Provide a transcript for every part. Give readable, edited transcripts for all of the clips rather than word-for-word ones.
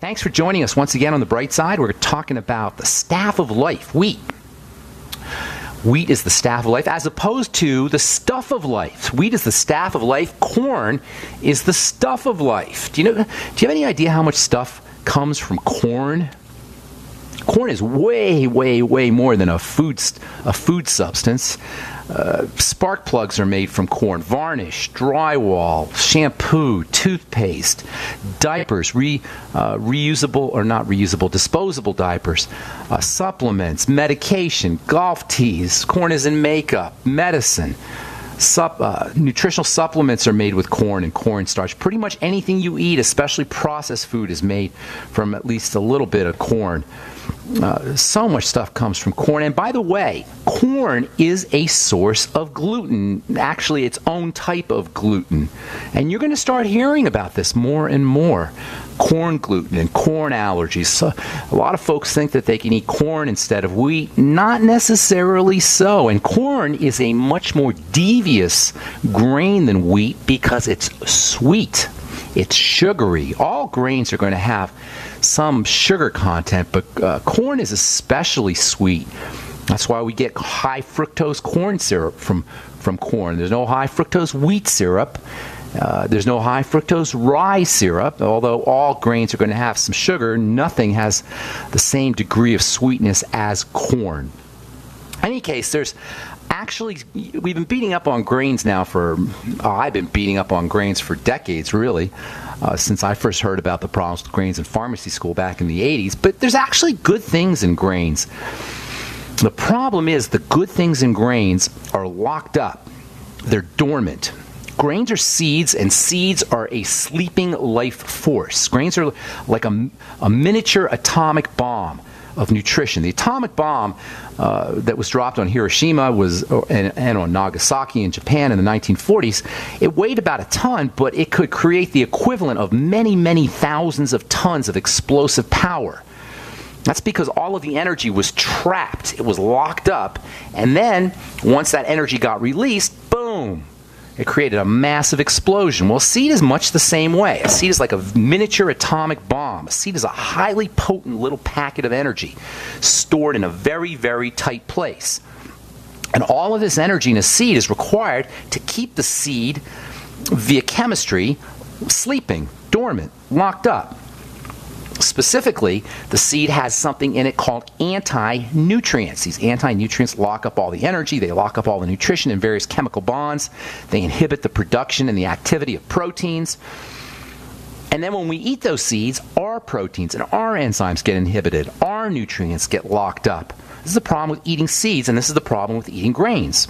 Thanks for joining us once again on The Bright Side. We're talking about the staff of life, wheat. Wheat is the staff of life as opposed to the stuff of life. Wheat is the staff of life. Corn is the stuff of life. Do you have any idea how much stuff comes from corn? Corn is way, way, way more than a food substance. Spark plugs are made from corn, varnish, drywall, shampoo, toothpaste, diapers, reusable or not reusable, disposable diapers, supplements, medication, golf tees. Corn is in makeup, medicine. Nutritional supplements are made with corn and cornstarch. Pretty much anything you eat, especially processed food, is made from at least a little bit of corn. So much stuff comes from corn. And by the way, corn is a source of gluten, actually its own type of gluten. And you're going to start hearing about this more and more. Corn gluten and corn allergies. So a lot of folks think that they can eat corn instead of wheat. Not necessarily so. And corn is a much more devious grain than wheat because it's sweet. It's sugary. All grains are going to have some sugar content, but corn is especially sweet. That's why we get high fructose corn syrup from corn. There's no high fructose wheat syrup. There's no high fructose rye syrup. Although all grains are going to have some sugar, nothing has the same degree of sweetness as corn. In any case, we've been beating up on grains now I've been beating up on grains for decades, really, since I first heard about the problems with grains in pharmacy school back in the 80s. But there's actually good things in grains. The problem is the good things in grains are locked up. They're dormant. Grains are seeds, and seeds are a sleeping life force. Grains are like a miniature atomic bomb of nutrition. The atomic bomb that was dropped on Hiroshima and on Nagasaki in Japan in the 1940s, it weighed about a ton, but it could create the equivalent of many, many thousands of tons of explosive power. That's because all of the energy was trapped. It was locked up, and then once that energy got released, boom! It created a massive explosion. Well, a seed is much the same way. A seed is like a miniature atomic bomb. A seed is a highly potent little packet of energy stored in a very, very tight place. And all of this energy in a seed is required to keep the seed, via chemistry, sleeping, dormant, locked up. Specifically, the seed has something in it called anti-nutrients. These anti-nutrients lock up all the energy, they lock up all the nutrition in various chemical bonds, they inhibit the production and the activity of proteins. And then when we eat those seeds, our proteins and our enzymes get inhibited, our nutrients get locked up. This is the problem with eating seeds, and this is the problem with eating grains.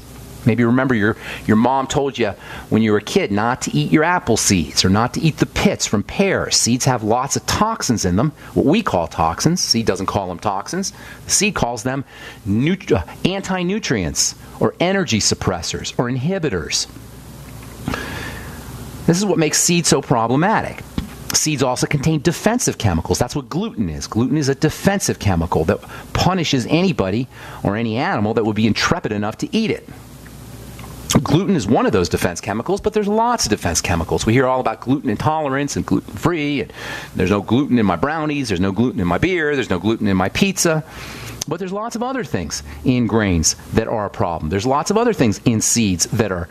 Maybe remember your mom told you when you were a kid not to eat your apple seeds or not to eat the pits from pears. Seeds have lots of toxins in them, what we call toxins. Seed doesn't call them toxins. The seed calls them anti-nutrients or energy suppressors or inhibitors. This is what makes seeds so problematic. Seeds also contain defensive chemicals. That's what gluten is. Gluten is a defensive chemical that punishes anybody or any animal that would be intrepid enough to eat it. Gluten is one of those defense chemicals, but there's lots of defense chemicals. We hear all about gluten intolerance and gluten-free, and there's no gluten in my brownies, there's no gluten in my beer, there's no gluten in my pizza. But there's lots of other things in grains that are a problem. There's lots of other things in seeds that are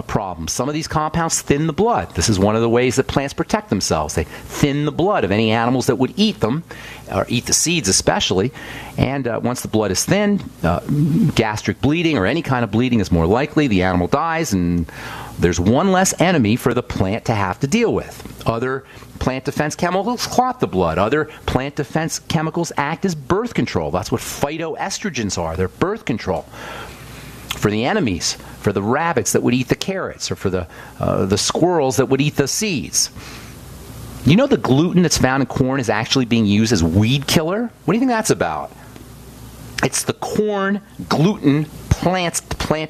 problems. Some of these compounds thin the blood. This is one of the ways that plants protect themselves. They thin the blood of any animals that would eat them, or eat the seeds especially. And once the blood is thinned, gastric bleeding or any kind of bleeding is more likely. The animal dies, and there's one less enemy for the plant to have to deal with. Other plant defense chemicals clot the blood. Other plant defense chemicals act as birth control. That's what phytoestrogens are. They're birth control for the enemies, for the rabbits that would eat the carrots, or for the squirrels that would eat the seeds. You know the gluten that's found in corn is actually being used as weed killer? What do you think that's about? It's the corn gluten plant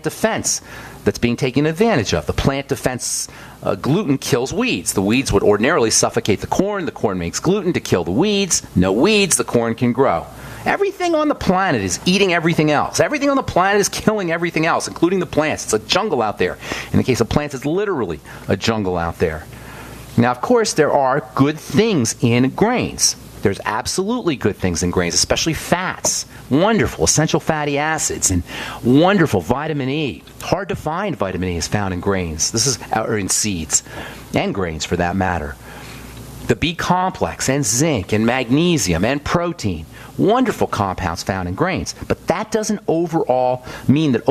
defense that's being taken advantage of. The plant defense gluten kills weeds. The weeds would ordinarily suffocate the corn. The corn makes gluten to kill the weeds. No weeds, the corn can grow. Everything on the planet is eating everything else. Everything on the planet is killing everything else, including the plants. It's a jungle out there. In the case of plants, it's literally a jungle out there. Now, of course, there are good things in grains. There's absolutely good things in grains, especially fats, wonderful essential fatty acids, and wonderful vitamin E. Hard to find vitamin E is found in grains. Or in seeds, and grains for that matter. The B complex and zinc and magnesium and protein, wonderful compounds found in grains. But that doesn't overall mean that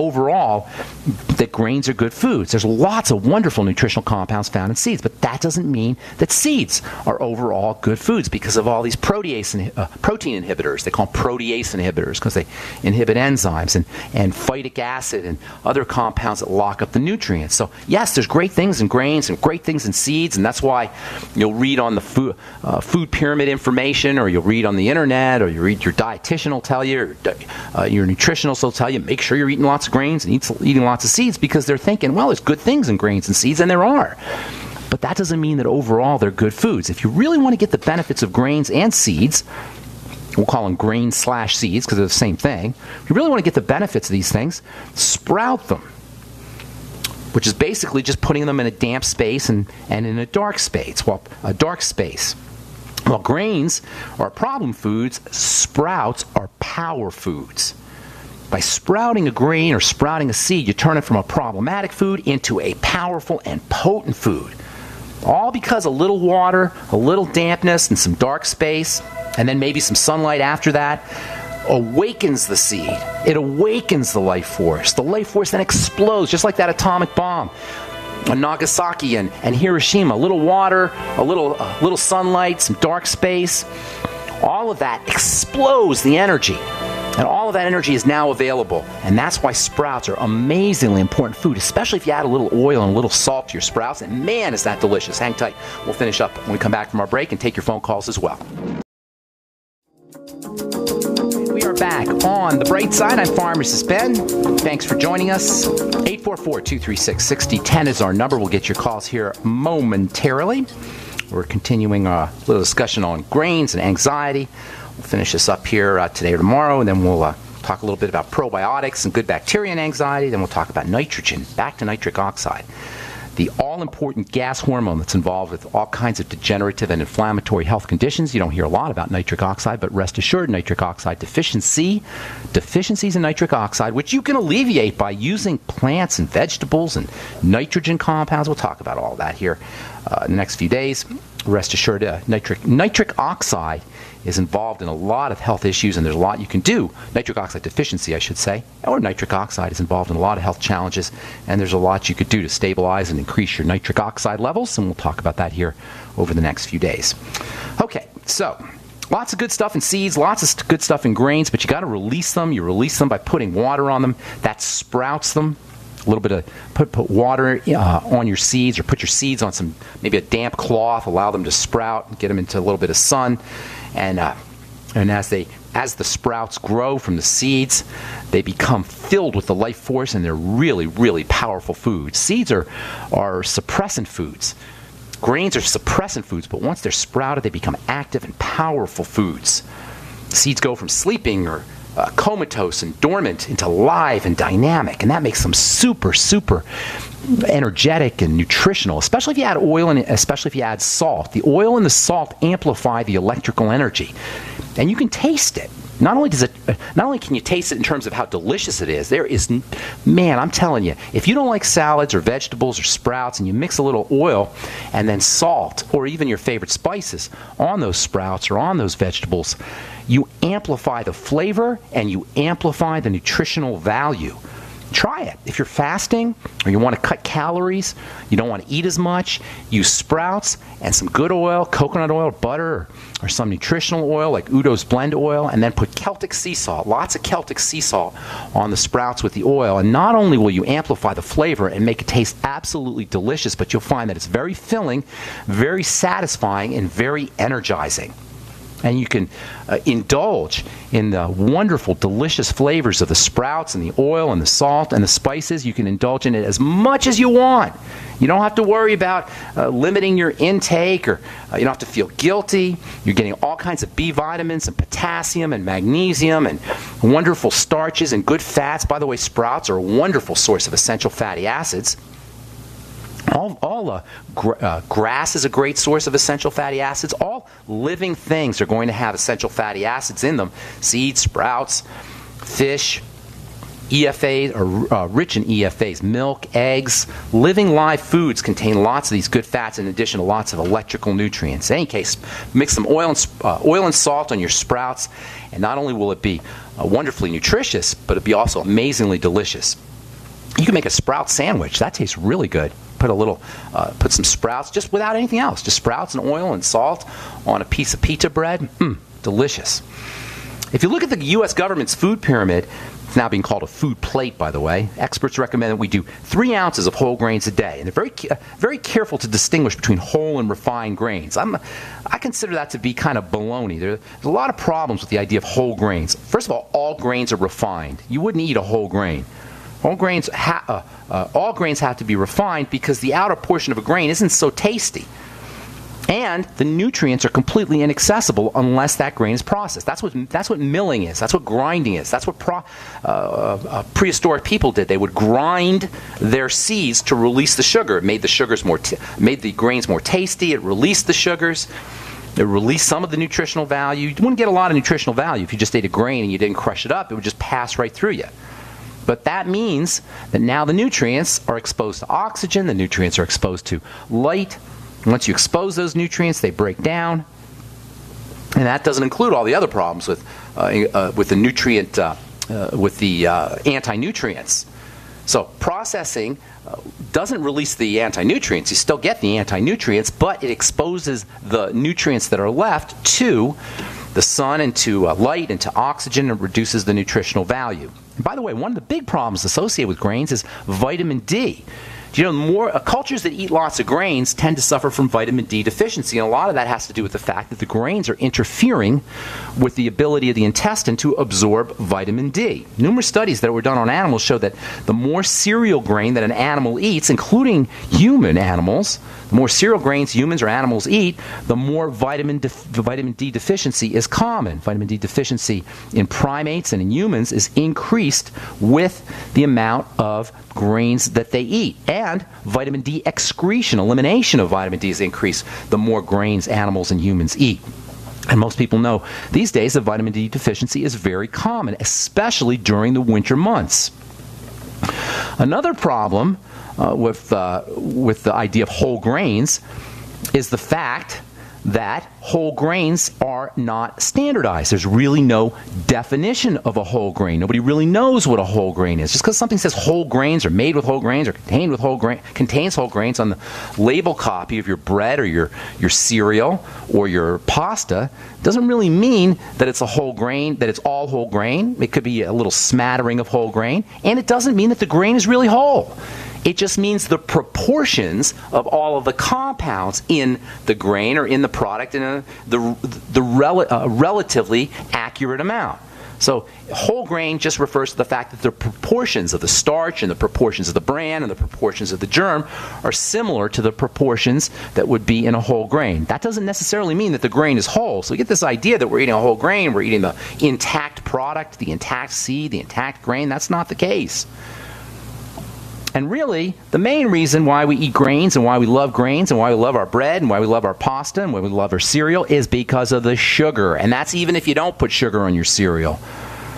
that grains are good foods. There's lots of wonderful nutritional compounds found in seeds, but that doesn't mean that seeds are overall good foods because of all these protein inhibitors. They call them protease inhibitors because they inhibit enzymes and phytic acid and other compounds that lock up the nutrients. So yes, there's great things in grains and great things in seeds, and that's why you'll read on the food pyramid information, or you'll read on the internet, or you read your dietitian will tell you, or your nutritionist will tell you, make sure you're eating lots of grains and eating lots of seeds, because they're thinking, well, there's good things in grains and seeds, and there are. But that doesn't mean that overall they're good foods. If you really want to get the benefits of grains and seeds, we'll call them grain/seeds because they're the same thing. If you really want to get the benefits of these things, sprout them, which is basically just putting them in a damp space and in a dark space. Well, While grains are problem foods, sprouts are power foods. By sprouting a grain or sprouting a seed, you turn it from a problematic food into a powerful and potent food. All because a little water, a little dampness, and some dark space, and then maybe some sunlight after that, awakens the seed. It awakens the life force. The life force then explodes, just like that atomic bomb on Nagasaki and Hiroshima. A little water, a little sunlight, some dark space. All of that explodes the energy. And all of that energy is now available. And that's why sprouts are amazingly important food, especially if you add a little oil and a little salt to your sprouts. And man, is that delicious. Hang tight. We'll finish up when we come back from our break and take your phone calls as well. We are back on the bright side. I'm Pharmacist Ben. Thanks for joining us. 844-236-6010 is our number. We'll get your calls here momentarily. We're continuing a little discussion on grains and anxiety. We'll finish this up here today or tomorrow, and then we'll talk a little bit about probiotics and good bacteria and anxiety. Then we'll talk about nitrogen. Back to nitric oxide, the all-important gas hormone that's involved with all kinds of degenerative and inflammatory health conditions. You don't hear a lot about nitric oxide, but rest assured, nitric oxide deficiencies in nitric oxide, which you can alleviate by using plants and vegetables and nitrogen compounds. We'll talk about all that here in the next few days. Rest assured, nitric oxide is involved in a lot of health issues, and there's a lot you can do. Nitric oxide deficiency, I should say, or nitric oxide is involved in a lot of health challenges, and there's a lot you could do to stabilize and increase your nitric oxide levels, and we'll talk about that here over the next few days. Okay, so lots of good stuff in seeds, lots of good stuff in grains, but you got to release them. You release them by putting water on them. That sprouts them. A little bit of put water on your seeds, or put your seeds on maybe a damp cloth, allow them to sprout, get them into a little bit of sun, and as the sprouts grow from the seeds, they become filled with the life force, and they're really, really powerful foods. Seeds are suppressant foods. Grains are suppressant foods, but once they're sprouted, they become active and powerful foods. Seeds go from sleeping or comatose and dormant into live and dynamic, and that makes them super, super energetic and nutritional, especially if you add oil and especially if you add salt. The oil and the salt amplify the electrical energy, and you can taste it. Not only can you taste it in terms of how delicious it is, man, I'm telling you, if you don't like salads or vegetables or sprouts and you mix a little oil and then salt or even your favorite spices on those sprouts or on those vegetables, you amplify the flavor and you amplify the nutritional value. Try it. If you're fasting or you want to cut calories, you don't want to eat as much, use sprouts and some good oil, coconut oil, butter, or some nutritional oil like Udo's blend oil, and then put Celtic sea salt, lots of Celtic sea salt on the sprouts with the oil. And not only will you amplify the flavor and make it taste absolutely delicious, but you'll find that it's very filling, very satisfying, and very energizing. And you can indulge in the wonderful, delicious flavors of the sprouts and the oil and the salt and the spices. You can indulge in it as much as you want. You don't have to worry about limiting your intake, or you don't have to feel guilty. You're getting all kinds of B vitamins and potassium and magnesium and wonderful starches and good fats. By the way, sprouts are a wonderful source of essential fatty acids. Grass is a great source of essential fatty acids. All living things are going to have essential fatty acids in them. Seeds, sprouts, fish, EFAs are rich in EFAs. Milk, eggs, living live foods contain lots of these good fats in addition to lots of electrical nutrients. In any case, mix some oil and salt on your sprouts, and not only will it be wonderfully nutritious, but it'll be also amazingly delicious. You can make a sprout sandwich. That tastes really good. Put some sprouts, just without anything else. Just sprouts and oil and salt on a piece of pita bread. Delicious. If you look at the U.S. government's food pyramid, it's now being called a food plate, by the way. Experts recommend that we do 3 ounces of whole grains a day. And they're very careful to distinguish between whole and refined grains. I consider that to be kind of baloney. There's a lot of problems with the idea of whole grains. First of all grains are refined. You wouldn't eat a whole grain. All grains have to be refined because the outer portion of a grain isn't so tasty. And the nutrients are completely inaccessible unless that grain is processed. That's what milling is. That's what grinding is. That's what prehistoric people did. They would grind their seeds to release the sugar. It made the grains more tasty. It released the sugars. It released some of the nutritional value. You wouldn't get a lot of nutritional value if you just ate a grain and you didn't crush it up. It would just pass right through you. But that means that now the nutrients are exposed to oxygen. The nutrients are exposed to light. Once you expose those nutrients, they break down. And that doesn't include all the other problems with the anti-nutrients. So processing doesn't release the anti-nutrients. You still get the anti-nutrients, but it exposes the nutrients that are left to the sun and to light and to oxygen, and reduces the nutritional value. And by the way, one of the big problems associated with grains is vitamin D. You know, cultures that eat lots of grains tend to suffer from vitamin D deficiency, and a lot of that has to do with the fact that the grains are interfering with the ability of the intestine to absorb vitamin D. Numerous studies that were done on animals show that the more cereal grain that an animal eats, including human animals, the more cereal grains humans or animals eat, the more vitamin D deficiency is common. Vitamin D deficiency in primates and in humans is increased with the amount of grains that they eat. And vitamin D excretion, elimination of vitamin D, is increased the more grains animals and humans eat. And most people know these days that vitamin D deficiency is very common, especially during the winter months. Another problem with the idea of whole grains is the fact that whole grains are not standardized. There's really no definition of a whole grain. Nobody really knows what a whole grain is. Just because something says whole grains or made with whole grains or contains whole grains on the label copy of your bread or your cereal or your pasta doesn't really mean that it's a whole grain, that it's all whole grain. It could be a little smattering of whole grain, and it doesn't mean that the grain is really whole. It just means the proportions of all of the compounds in the grain or in the product in the relatively accurate amount. So whole grain just refers to the fact that the proportions of the starch and the proportions of the bran and the proportions of the germ are similar to the proportions that would be in a whole grain. That doesn't necessarily mean that the grain is whole. So you get this idea that we're eating a whole grain, we're eating the intact product, the intact seed, the intact grain. That's not the case. And really, the main reason why we eat grains and why we love grains and why we love our bread and why we love our pasta and why we love our cereal is because of the sugar. And that's even if you don't put sugar on your cereal.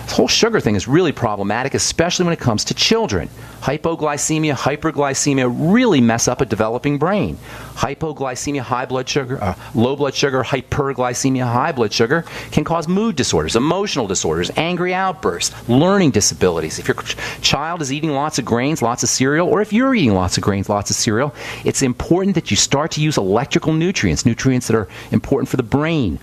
This whole sugar thing is really problematic, especially when it comes to children. Hypoglycemia, hyperglycemia really mess up a developing brain. Hypoglycemia, high blood sugar, low blood sugar, hyperglycemia, high blood sugar can cause mood disorders, emotional disorders, angry outbursts, learning disabilities. If your child is eating lots of grains, lots of cereal, or if you're eating lots of grains, lots of cereal, it's important that you start to use electrical nutrients, nutrients that are important for the brain,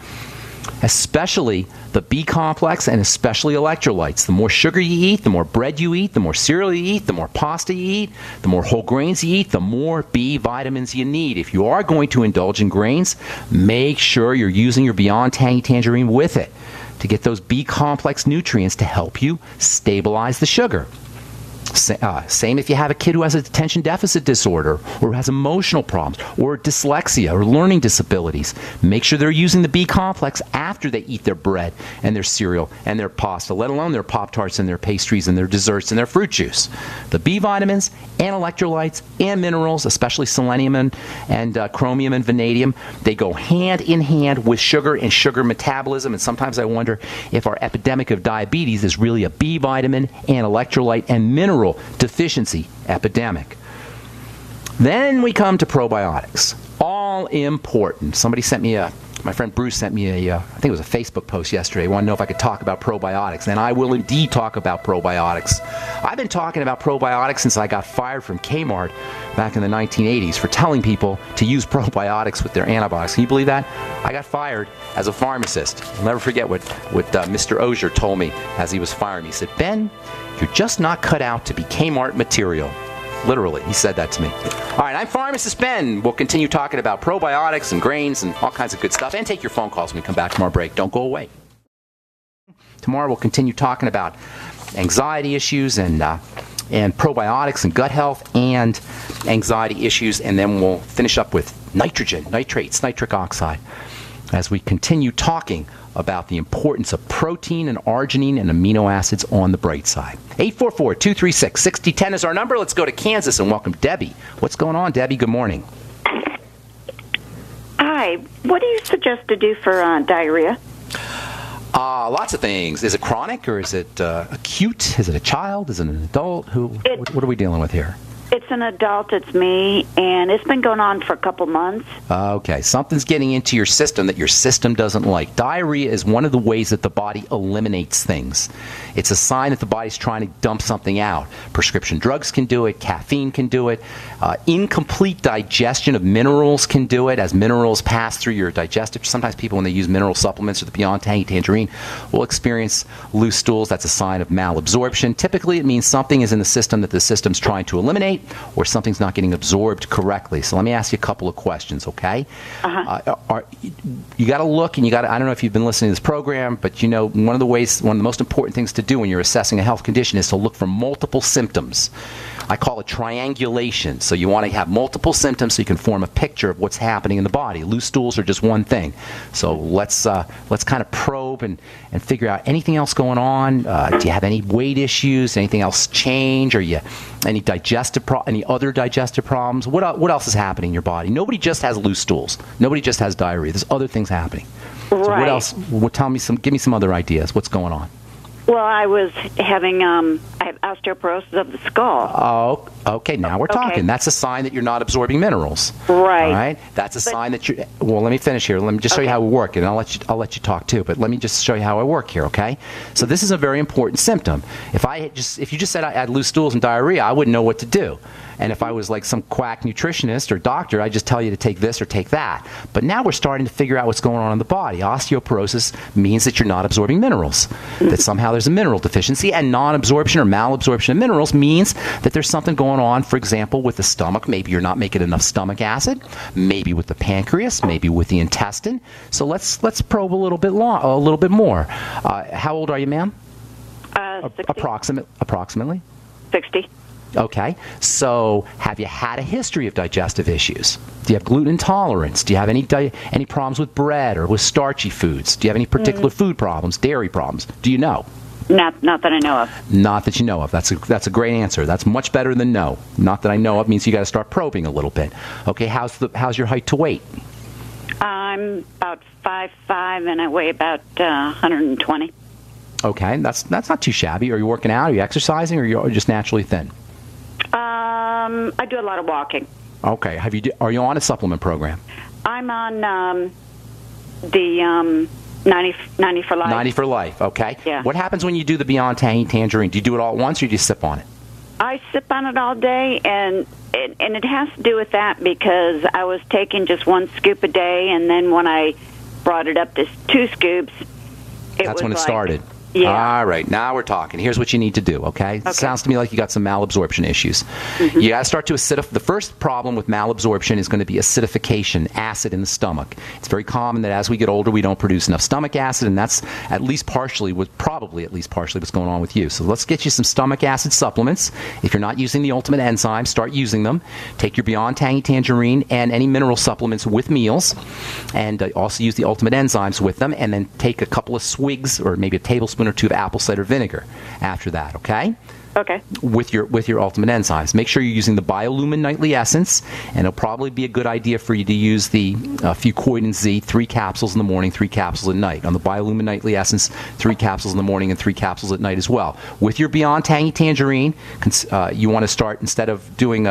especially the B complex and especially electrolytes. The more sugar you eat, the more bread you eat, the more cereal you eat, the more pasta you eat, the more whole grains you eat, the more B vitamins you need. If you are going to indulge in grains, make sure you're using your Beyond Tangy Tangerine with it to get those B complex nutrients to help you stabilize the sugar. Same if you have a kid who has a attention deficit disorder or who has emotional problems or dyslexia or learning disabilities. Make sure they're using the B complex after they eat their bread and their cereal and their pasta, let alone their Pop-Tarts and their pastries and their desserts and their fruit juice. The B vitamins and electrolytes and minerals, especially selenium and chromium and vanadium, they go hand in hand with sugar and sugar metabolism. And sometimes I wonder if our epidemic of diabetes is really a B vitamin and electrolyte and mineral deficiency epidemic. Then we come to probiotics. All important. Somebody sent me my friend Bruce sent me I think it was a Facebook post yesterday. He wanted to know if I could talk about probiotics. And I will indeed talk about probiotics. I've been talking about probiotics since I got fired from Kmart back in the 1980s for telling people to use probiotics with their antibiotics. Can you believe that? I got fired as a pharmacist. I'll never forget what Mr. Ozier told me as he was firing me. He said, "Ben, you're just not cut out to be Kmart material." Literally, he said that to me. All right, I'm Pharmacist Ben. We'll continue talking about probiotics and grains and all kinds of good stuff. And take your phone calls when we come back from our break. Don't go away. Tomorrow we'll continue talking about anxiety issues and probiotics and gut health and anxiety issues. And then we'll finish up with nitrogen, nitrates, nitric oxide, as we continue talking about the importance of protein and arginine and amino acids on the bright side. 844-236-6010 is our number. Let's go to Kansas and welcome Debbie. What's going on, Debbie? Good morning. Hi. What do you suggest to do for diarrhea? Lots of things. Is it chronic or is it acute? Is it a child? Is it an adult? What are we dealing with here? It's an adult, it's me, and it's been going on for a couple months. Okay, something's getting into your system that your system doesn't like. Diarrhea is one of the ways that the body eliminates things. It's a sign that the body's trying to dump something out. Prescription drugs can do it, caffeine can do it, incomplete digestion of minerals can do it, as minerals pass through your digestive. Sometimes people, when they use mineral supplements or the Beyond Tangy Tangerine, will experience loose stools. That's a sign of mal-absorption. Typically, it means something is in the system that the system's trying to eliminate, or something's not getting absorbed correctly. So let me ask you a couple of questions, okay? You got to look, and I don't know if you've been listening to this program, but you know, one of the most important things to do when you're assessing a health condition is to look for multiple symptoms. I call it triangulation. So you want to have multiple symptoms so you can form a picture of what's happening in the body. Loose stools are just one thing. So let's kind of probe and figure out anything else going on. Do you have any weight issues? Anything else change? Or any other digestive problems? What else is happening in your body? Nobody just has loose stools. Nobody just has diarrhea. There's other things happening. Right. So what else? Give me some other ideas. What's going on? Well, I was having I have osteoporosis of the skull. Oh, okay. Now we're talking. That's a sign that you're not absorbing minerals. Right. All right. That's a sign that you. Well, let me finish here. Let me just show you how we work, and I'll let you talk too. But let me just show you how I work here. Okay. So this is a very important symptom. If you just said I had loose stools and diarrhea, I wouldn't know what to do. And if I was like some quack nutritionist or doctor, I'd just tell you to take this or take that. But now we're starting to figure out what's going on in the body. Osteoporosis means that you're not absorbing minerals, that somehow there's a mineral deficiency, and non-absorption or malabsorption of minerals means that there's something going on, for example, with the stomach. Maybe you're not making enough stomach acid, maybe with the pancreas, maybe with the intestine. So let's probe a little bit more. How old are you, ma'am? 60. Approximately? 60. Okay, so have you had a history of digestive issues? Do you have gluten intolerance? Do you have any problems with bread or with starchy foods? Do you have any particular food problems, dairy problems? Do you know? Not that I know of. Not that you know of. That's a great answer. That's much better than no. Not that I know of means you got to start probing a little bit. Okay, how's your height to weight? I'm about 5'5", and I weigh about 120. Okay, that's not too shabby. Are you working out? Are you exercising, or are you just naturally thin? I do a lot of walking. Okay. Are you on a supplement program? I'm on the 90 for Life. 90 for Life, okay. Yeah. What happens when you do the Beyond Tangy Tangerine? Do you do it all at once, or do you sip on it? I sip on it all day, and it has to do with that because I was taking just one scoop a day, and then when I brought it up to 2 scoops, That's when it started. Yeah. All right, now we're talking. Here's what you need to do, okay? Sounds to me like you got some malabsorption issues. You got to start to acidify. The first problem with malabsorption is going to be acidification, acid in the stomach. It's very common that as we get older, we don't produce enough stomach acid, and that's at least partially, probably at least partially what's going on with you. So let's get you some stomach acid supplements. If you're not using the Ultimate Enzyme, start using them. Take your Beyond Tangy Tangerine and any mineral supplements with meals, and also use the Ultimate Enzymes with them, and then take a couple of swigs or maybe a tablespoon or two of apple cider vinegar after that, okay? Okay. With your Ultimate Enzymes. Make sure you're using the Biolumin Nightly Essence, and it'll probably be a good idea for you to use the Fuchs Z, 3 capsules in the morning, 3 capsules at night. On the Biolumin Nightly Essence, 3 capsules in the morning and 3 capsules at night as well. With your Beyond Tangy Tangerine, you want to start, instead of doing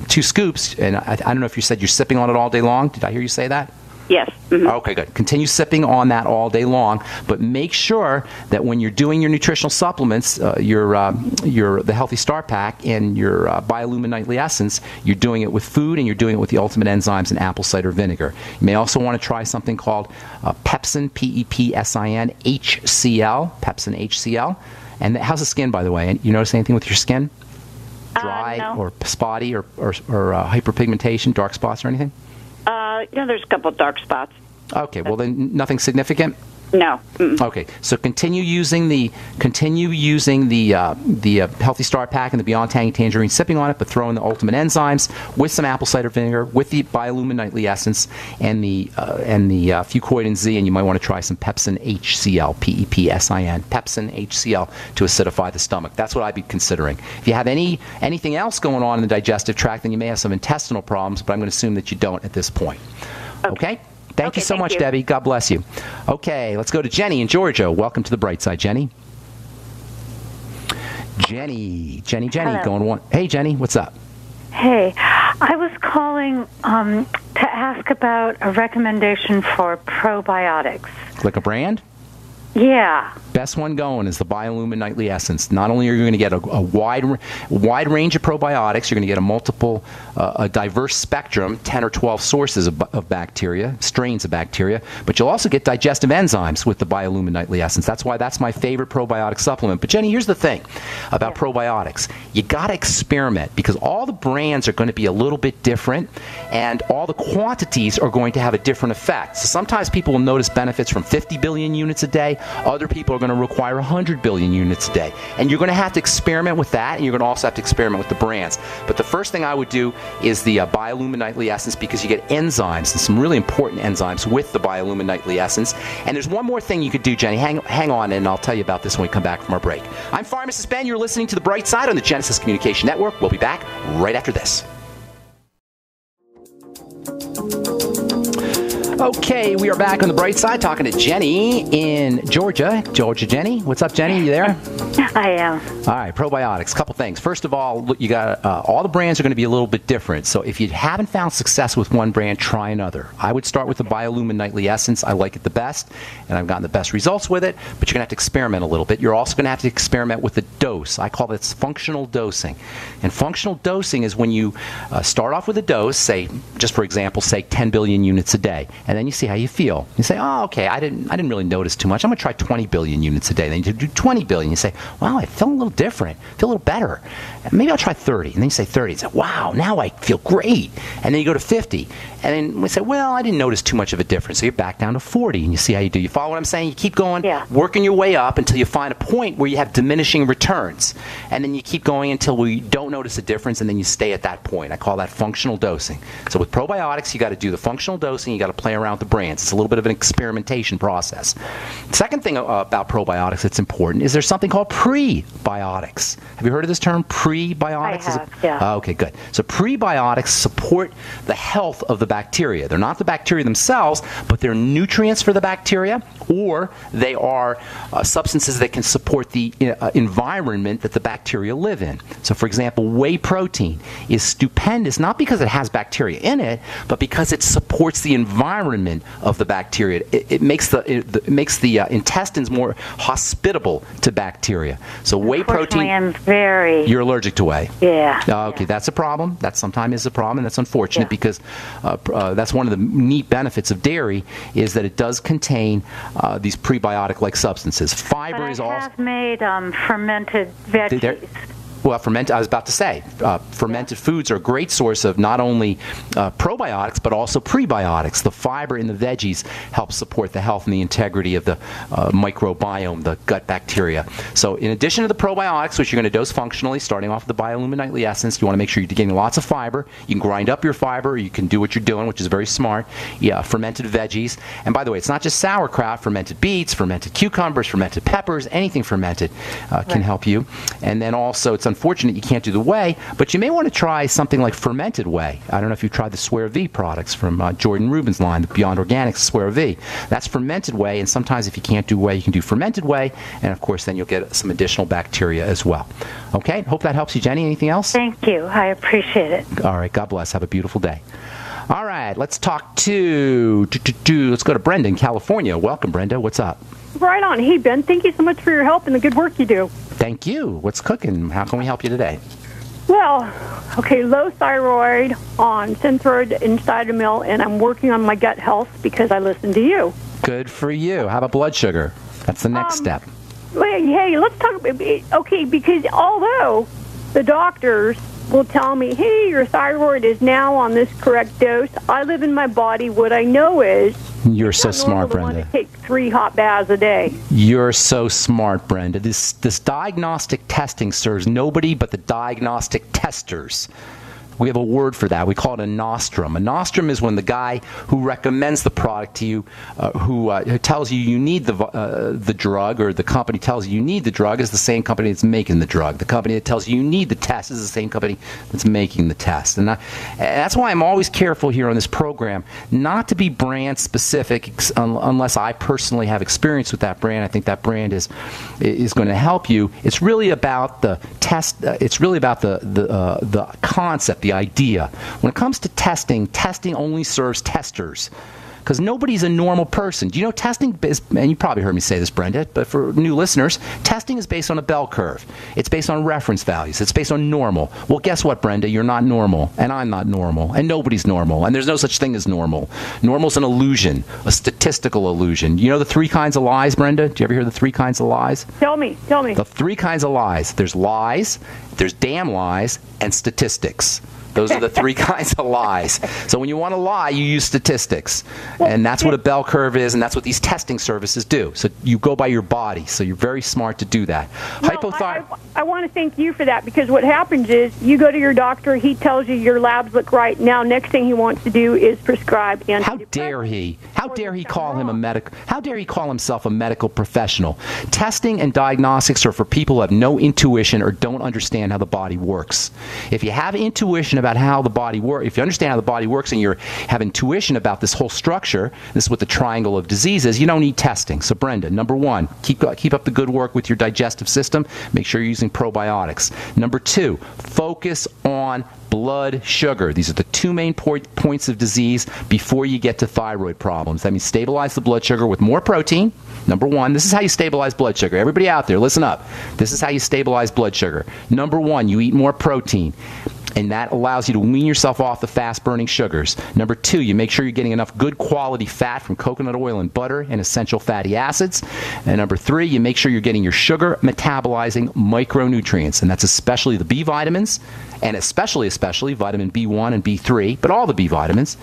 2 scoops, and I don't know if you said you're sipping on it all day long. Did I hear you say that? Yes. Mm-hmm. Okay, good. Continue sipping on that all day long, but make sure that when you're doing your nutritional supplements, the Healthy Start Pack and your Biolumin Nightly Essence, you're doing it with food and you're doing it with the Ultimate Enzymes and apple cider vinegar. You may also want to try something called Pepsin, P-E-P-S-I-N, HCl, Pepsin HCl. And how's the skin, by the way? You notice anything with your skin? Dry no. or spotty or hyperpigmentation, dark spots or anything? There's a couple dark spots. Okay, well then nothing significant? No. Mm-mm. Okay, so continue using the Healthy Start Pack and the Beyond Tangy Tangerine, sipping on it, but throw in the Ultimate Enzymes with some apple cider vinegar, with the Biolumin Nightly Essence and the Fuchs Z, and you might want to try some Pepsin HCl, P-E-P-S-I-N, Pepsin HCl to acidify the stomach. That's what I'd be considering. If you have anything else going on in the digestive tract, then you may have some intestinal problems, but I'm going to assume that you don't at this point. Okay? Thank you so much, Debbie. God bless you. Okay, let's go to Jenny in Georgia. Welcome to the bright side, Jenny. Jenny, Hello. going one. Hey, Jenny, what's up? Hey, I was calling to ask about a recommendation for probiotics. Like a brand? Yeah. Best one going is the Biolumin Nightly Essence. Not only are you going to get a wide range of probiotics, you're going to get a diverse spectrum, 10 or 12 sources of bacteria, strains of bacteria, but you'll also get digestive enzymes with the Biolumin Nightly Essence. That's why that's my favorite probiotic supplement. But Jenny, here's the thing about probiotics. You got to experiment, because all the brands are going to be a little bit different, and all the quantities are going to have a different effect. So sometimes people will notice benefits from 50 billion units a day. Other people are going to require 100 billion units a day. And you're going to have to experiment with that, and you're going to also have to experiment with the brands. But the first thing I would do is the Biolumin Nightly Essence, because you get enzymes, and some really important enzymes with the Biolumin Nightly Essence. And there's one more thing you could do, Jenny. Hang on, and I'll tell you about this when we come back from our break. I'm Pharmacist Ben. You're listening to The Bright Side on the Genesis Communication Network. We'll be back right after this. Okay, we are back on the bright side talking to Jenny in Georgia. Jenny, what's up, Jenny? You there? I am. All right, probiotics. Couple things. First of all, look, you got all the brands are going to be a little bit different. So if you haven't found success with one brand, try another. I would start with the Biolumin Nightly Essence. I like it the best, and I've gotten the best results with it. But you're going to have to experiment a little bit. You're also going to have to experiment with the dose. I call this functional dosing. And functional dosing is when you start off with a dose, say, just for example, say 10 billion units a day. And then you see how you feel. You say, oh, okay, I didn't really notice too much. I'm going to try 20 billion units a day. Then you do 20 billion. You say, wow, I feel a little different. I feel a little better. Maybe I'll try 30. And then you say 30. You say, wow, now I feel great. And then you go to 50. And then we say, well, I didn't notice too much of a difference. So you're back down to 40, and you see how you do. You follow what I'm saying? You keep going, working your way up until you find a point where you have diminishing returns. And then you keep going until we don't notice a difference, and then you stay at that point. I call that functional dosing. So with probiotics, you got to do the functional dosing. You got to play around with the brands. It's a little bit of an experimentation process. The second thing about probiotics that's important is there's something called prebiotics. Have you heard of this term, prebiotics? I have, yeah. Okay, good. So prebiotics support the health of the bacteria. They're not the bacteria themselves, but they're nutrients for the bacteria, or they are substances that can support the environment that the bacteria live in. So, for example, whey protein is stupendous, not because it has bacteria in it, but because it supports the environment environment of the bacteria. It makes the intestines more hospitable to bacteria. So whey protein. You're allergic to whey. Yeah. Okay, that's a problem. That sometimes is a problem, and that's unfortunate because that's one of the neat benefits of dairy is that it does contain these prebiotic-like substances. Fiber is also. I have made fermented veggies. Well, I was about to say, fermented foods are a great source of not only probiotics, but also prebiotics. The fiber in the veggies helps support the health and the integrity of the microbiome, the gut bacteria. So in addition to the probiotics, which you're going to dose functionally, starting off with the Biolumin Nightly Essence, you want to make sure you're getting lots of fiber. You can grind up your fiber. You can do what you're doing, which is very smart. Yeah, fermented veggies. And by the way, it's not just sauerkraut, fermented beets, fermented cucumbers, fermented peppers, anything fermented can help you. And then also, it's unfortunate you can't do the whey, but you may want to try something like fermented whey. I don't know if you've tried the Swear V products from Jordan Rubin's line, the Beyond Organics Swear V. That's fermented whey, and sometimes if you can't do whey, you can do fermented whey, and of course then you'll get some additional bacteria as well. Okay, hope that helps you, Jenny. Anything else? Thank you. I appreciate it. All right, God bless. Have a beautiful day. All right, let's talk let's go to Brenda in California. Welcome, Brenda. What's up? Right on. Hey, Ben, thank you so much for your help and the good work you do. Thank you. What's cooking? How can we help you today? Well, okay, low thyroid on Synthroid inside a mill, and I'm working on my gut health because I listen to you. Good for you. How about blood sugar? That's the next step. Hey, let's talk about, okay, because although the doctors will tell me, hey, your thyroid is now on this correct dose, I live in my body. What I know is you're so smart, Brenda. I want to take 3 hot baths a day. You're so smart, Brenda. This diagnostic testing serves nobody but the diagnostic testers. We have a word for that. We call it a nostrum. A nostrum is when the guy who recommends the product to you, who tells you need the drug, or the company tells you need the drug, is the same company that's making the drug. The company that tells you need the test is the same company that's making the test. And that's why I'm always careful here on this program not to be brand specific unless I personally have experience with that brand. I think that brand is going to help you. It's really about the test. It's really about the concept, the idea. When it comes to testing, testing only serves testers. Because nobody's a normal person. Do you know testing is, and you probably heard me say this, Brenda, but for new listeners, testing is based on a bell curve. It's based on reference values. It's based on normal. Well, guess what, Brenda? You're not normal, and I'm not normal, and nobody's normal, and there's no such thing as normal. Normal's an illusion, a statistical illusion. You know the 3 kinds of lies, Brenda? Do you ever hear the 3 kinds of lies? Tell me. The 3 kinds of lies. There's lies, there's damn lies, and statistics. Those are the 3 kinds of lies. So when you want to lie, you use statistics. And that's what a bell curve is, and that's what these testing services do. So you go by your body. So you're very smart to do that. I want to thank you for that, because what happens is you go to your doctor, he tells you your labs look right. Now, next thing he wants to do is prescribe antidepressants. How dare he? How dare he call him a medical? How dare he call himself a medical professional? Testing and diagnostics are for people who have no intuition or don't understand how the body works. If you have intuition about how the body works, if you understand how the body works and you have intuition about this whole structure, this is what the triangle of disease is, you don't need testing. So Brenda, number 1, keep up the good work with your digestive system. Make sure you're using probiotics. Number 2, focus on blood sugar. These are the 2 main points of disease before you get to thyroid problems. That means stabilize the blood sugar with more protein. Number 1, this is how you stabilize blood sugar. Everybody out there, listen up. This is how you stabilize blood sugar. Number 1, you eat more protein. And that allows you to wean yourself off the fast-burning sugars. Number 2, you make sure you're getting enough good quality fat from coconut oil and butter and essential fatty acids. And number 3, you make sure you're getting your sugar metabolizing micronutrients, and that's especially the B vitamins, and especially vitamin B1 and B3, but all the B vitamins.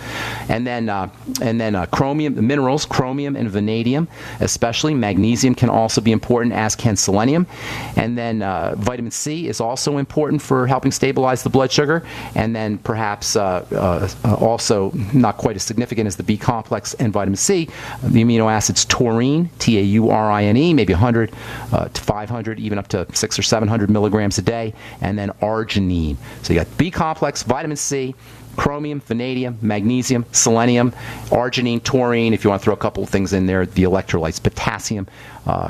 And then chromium, minerals, chromium and vanadium, especially magnesium can also be important, as can selenium. And then vitamin C is also important for helping stabilize the blood sugar. And then perhaps also not quite as significant as the B complex and vitamin C, the amino acids taurine, Taurine, maybe 100 to 500, even up to 600 or 700 milligrams a day, and then arginine. So you got B complex, vitamin C, chromium, vanadium, magnesium, selenium, arginine, taurine, if you want to throw a couple of things in there, the electrolytes, potassium,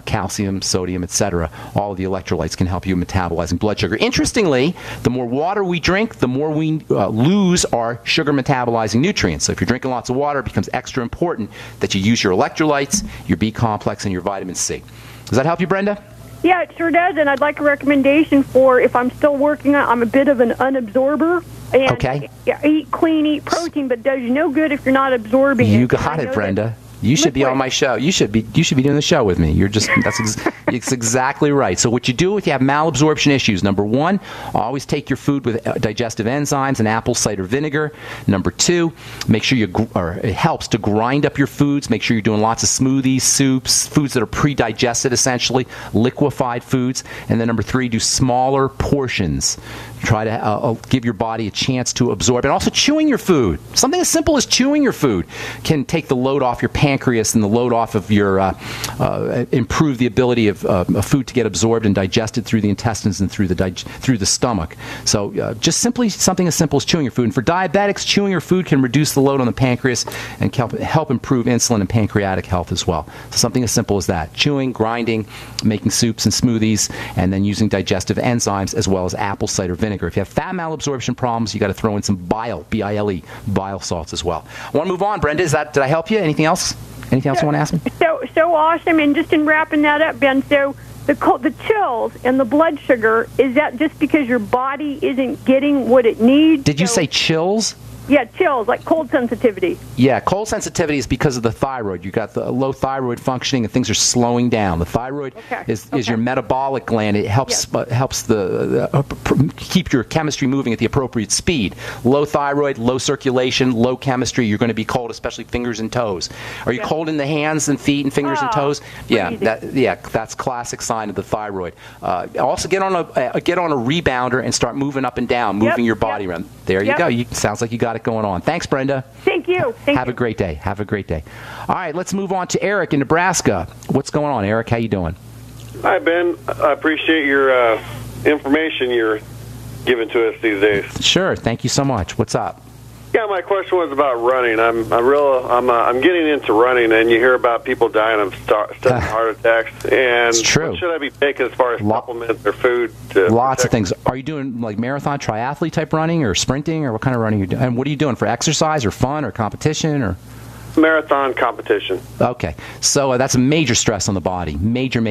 calcium, sodium, etc. All of the electrolytes can help you metabolizing blood sugar. Interestingly, the more water we drink, the more we lose our sugar metabolizing nutrients. So if you're drinking lots of water, it becomes extra important that you use your electrolytes, your B complex, and your vitamin C. Does that help you, Brenda? Yeah, it sure does, and I'd like a recommendation for if I'm still working on. I'm a bit of an unabsorber. And okay. Eat clean, eat protein, but does you no good if you're not absorbing it. You got it, Brenda. You should be on my show. You should be doing the show with me. You're just it's exactly right. So what you do if you have malabsorption issues, number one, always take your food with digestive enzymes and apple cider vinegar. Number two, make sure it helps to grind up your foods. Make sure you're doing lots of smoothies, soups, foods that are pre-digested essentially, liquefied foods. And then number three, do smaller portions. Try to give your body a chance to absorb. And also chewing your food. Something as simple as chewing your food can take the load off your pancreas and the load off of your, improve the ability of food to get absorbed and digested through the intestines and through the stomach. So just simply something as simple as chewing your food. And for diabetics, chewing your food can reduce the load on the pancreas and help improve insulin and pancreatic health as well. So something as simple as that. Chewing, grinding, making soups and smoothies, and then using digestive enzymes as well as apple cider vinegar. If you have fat malabsorption problems, you got to throw in some bile, B-I-L-E, bile salts as well. I want to move on, Brenda. Did I help you? Anything else? Anything else you want to ask me? So awesome. And just in wrapping that up, Ben, so the chills and the blood sugar, is that just because your body isn't getting what it needs? Did you say chills? Yeah, chills, like cold sensitivity. Yeah, cold sensitivity is because of the thyroid. You got the low thyroid functioning and things are slowing down. The thyroid is your metabolic gland. It helps keep your chemistry moving at the appropriate speed. Low thyroid, low circulation, low chemistry, you're going to be cold, especially fingers and toes. Are you cold in the hands and feet and fingers and toes? Yeah, that's classic sign of the thyroid. Also get on a rebounder and start moving up and down, moving your body around. There you go. Sounds like you got it going on. Thanks, Brenda. Thank you. Have a great day. Have a great day. All right, let's move on to Erik in Nebraska. What's going on, Erik? How you doing? Hi, Ben. I appreciate your information you're giving to us these days. Sure. Thank you so much. What's up? Yeah, my question was about running. I'm getting into running, and you hear about people dying of sudden heart attacks. And it's true. What should I be taking as far as supplements or food? Lots of things. Are you doing like marathon, triathlete type running, or sprinting, or what kind of running are you doing? And what are you doing for exercise, or fun, or competition, or? Marathon competition. Okay, so that's a major stress on the body. Major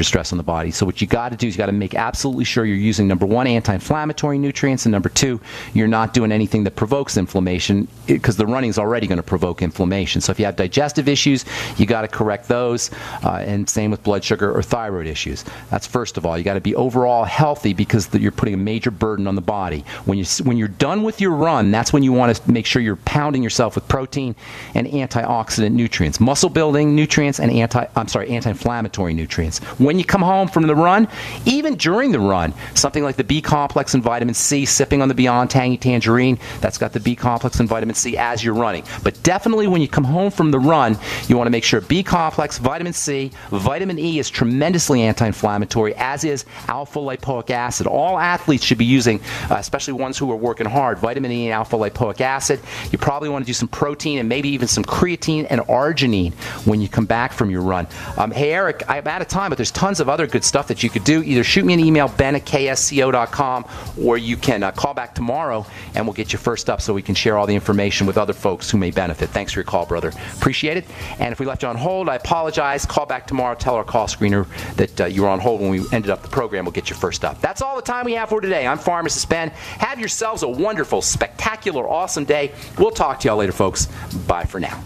stress on the body. So what you got to do is you got to make absolutely sure you're using, number one, anti-inflammatory nutrients, and number two, you're not doing anything that provokes inflammation, because the running is already going to provoke inflammation. So if you have digestive issues, you got to correct those, and same with blood sugar or thyroid issues. That's first of all. You got to be overall healthy, because you're putting a major burden on the body. When you're done with your run, that's when you want to make sure you're pounding yourself with protein and antioxidant nutrients, muscle building nutrients, and anti-inflammatory nutrients. When you come home from the run, even during the run, something like the B complex and vitamin C, sipping on the Beyond Tangy Tangerine, that's got the B complex and vitamin C as you're running. But definitely when you come home from the run, you want to make sure B complex, vitamin C, vitamin E is tremendously anti-inflammatory, as is alpha lipoic acid. All athletes should be using, especially ones who are working hard, vitamin E and alpha lipoic acid. You probably want to do some protein and maybe even some creatine and arginine when you come back from your run. Hey, Erik, I'm out of time, but there's tons of other good stuff that you could do. Either shoot me an email, ben@ksco.com, or you can call back tomorrow, and we'll get you first up so we can share all the information with other folks who may benefit. Thanks for your call, brother. Appreciate it. And if we left you on hold, I apologize. Call back tomorrow. Tell our call screener that you were on hold when we ended up the program. We'll get you first up. That's all the time we have for today. I'm Pharmacist Ben. Have yourselves a wonderful, spectacular, awesome day. We'll talk to y'all later, folks. Bye for now.